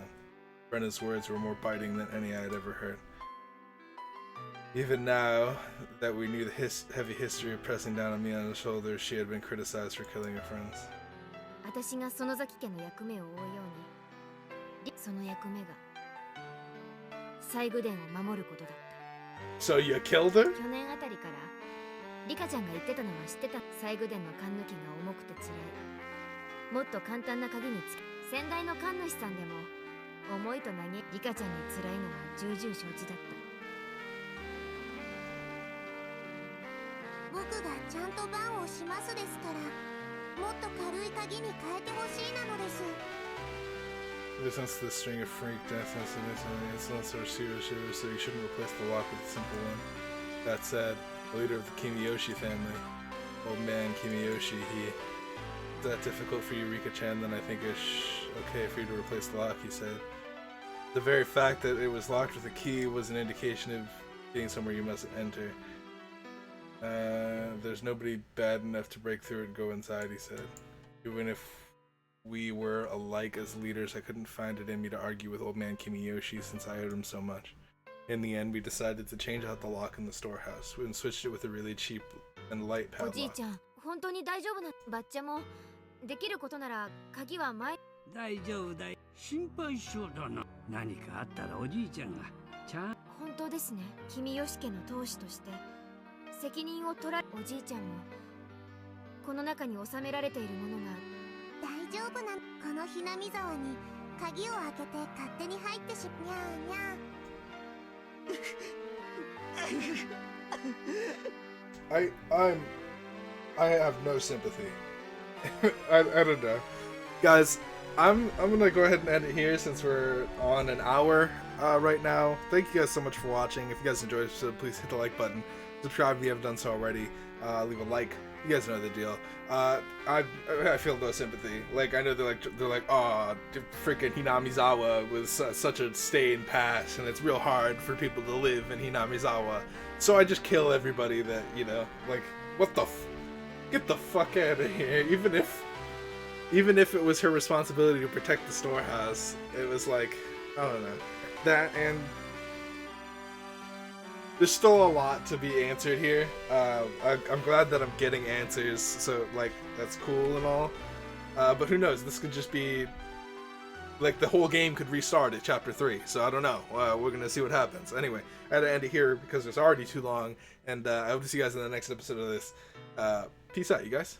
Brenna's words were more biting than any I had ever heard. Even now that we knew the heavy history of pressing down on me on the shoulders, she had been criticized for killing her friends. 私が園崎家の役目を負うように、その役目が西宮殿を守ることだった。 So you killed her? 去年あたりからリカちゃんが言ってたのは知ってた。西宮殿の勘抜きが重くて辛い。もっと簡単な鍵につけ、先代の神主さんでも重いと投げ、リカちゃんに辛いのは重々承知だった。僕がちゃんと番をしますですから、もっと軽い鍵に変えてほしいなのです。 Ever since the string of freak death incidents are serious, so you shouldn't replace the lock with a simple one. That said, the leader of the Kimiyoshi family, old man Kimiyoshi, is that difficult for you, Rika-chan? Then I think it's okay for you to replace the lock, he said. The very fact that it was locked with a key was an indication of being somewhere you must enter. There's nobody bad enough to break through it and go inside, he said. Even if we were alike as leaders, I couldn't find it in me to argue with old man Kimiyoshi since I owed him so much. In the end, we decided to change out the lock in the storehouse and switched it with a really cheap and light おじい padlock. ちゃん本当に大丈夫なバッチャもできることなら鍵は前大丈夫だい。心配性だな。何かあったらおじいちゃんがちゃん。本当ですね君吉家の当主として責任を取られおじいちゃんもこの中に収められているものが大丈夫なの。このひなみ沢に鍵を開けて勝手に入ってしにゃーにゃー。I have no sympathy. I don't know. Guys, I'm gonna go ahead and end it here since we're on an hour right now. Thank you guys so much for watching. If you guys enjoyed this episode, please hit the like button. Subscribe if you haven't done so already. Leave a like. You guys know the deal. I feel no sympathy. Like, I know they're like, oh, freaking Hinamizawa was such a stained past, and it's real hard for people to live in Hinamizawa. So I just kill everybody that, you know, like, what the get the fuck out of here. Even if it was her responsibility to protect the storehouse, it was like, I don't know. That, and there's still a lot to be answered here. I'm glad that I'm getting answers, so, like, that's cool and all. But who knows, this could just be, like, the whole game could restart at Chapter 3, so I don't know. We're gonna see what happens. Anyway, I had to end it here because it's already too long, and I hope to see you guys in the next episode of this. Peace out, you guys.